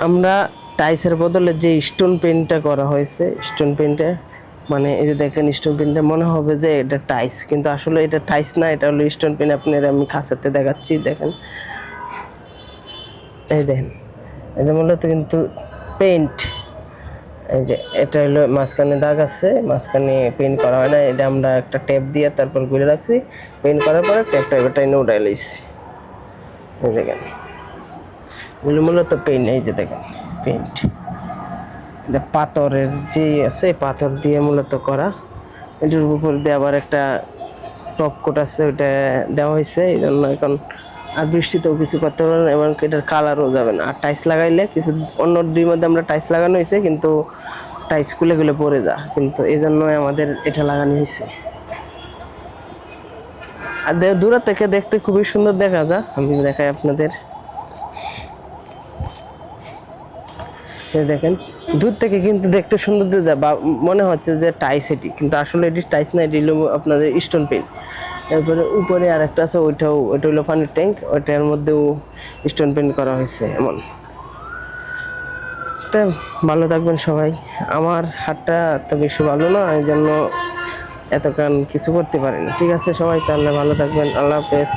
আমরা টাইসের বদলে যে স্টোন পেইন্টটা করা হয়েছে, স্টোন পেইন্টে মানে এই যে দেখেন স্টোন পেইন্টে মনে হবে যে এটা টাইস, কিন্তু আসলে এটা টাইস না, এটা হলো স্টোন পেইন্ট। আপনার আমি কাছেতে দেখাচ্ছি, দেখেন এই দেখেন, এটা মূলত কিন্তু পেইন্ট। এই যে এটা হলো মাঝখানে দাগ আছে, মাঝখানে পেইন্ট করা হয় না, এটা আমরা একটা টেপ দিয়ে তারপর ঘুরে রাখছি। পেইন্ট করার পরে টেপটা এবার এনে উঠাই লইছি। এই দেখেন এগুলো মূলত পেইন্ট। এই যে দেখেন পেইন্ট, এটা পাথরের যে আছে, পাথর দিয়ে মূলত করা। এটার উপর দিয়ে আবার একটা টপ কোট আছে, ওইটা দেওয়া হয়েছে। এই জন্য এখন আর বৃষ্টিতেও কিছু করতে পারবে না, এবং এটার কালারও যাবে না। আর টাইস লাগাইলে কিছু অন্য দুই মধ্যে আমরা টাইস লাগানো হয়েছে, কিন্তু টাইস খুলে খুলে পড়ে যা, কিন্তু এই জন্যই আমাদের এটা লাগানো হয়েছে। আর দূর থেকে দেখতে খুবই সুন্দর দেখা যায়। আমি দেখাই আপনাদের, দেখেন দূর থেকে কিন্তু দেখতে সুন্দর দেখা যায়, বা মনে হচ্ছে যে টাইস এটি, কিন্তু আসলে এটি টাইস না, এটি হলো আপনাদের স্টোন পেইন্ট। এরপরে উপরে আর একটা আছে, ওইটা হলো পানির ট্যাঙ্ক, ওইটার মধ্যেও স্টোন পেইন্ট করা হয়েছে এমন। তো ভালো থাকবেন সবাই। আমার হাতটা তো বেশি ভালো না, এই জন্য এতক্ষণ কিছু করতে পারি না। ঠিক আছে সবাই, তাহলে ভালো থাকবেন, আল্লাহ হাফেজ।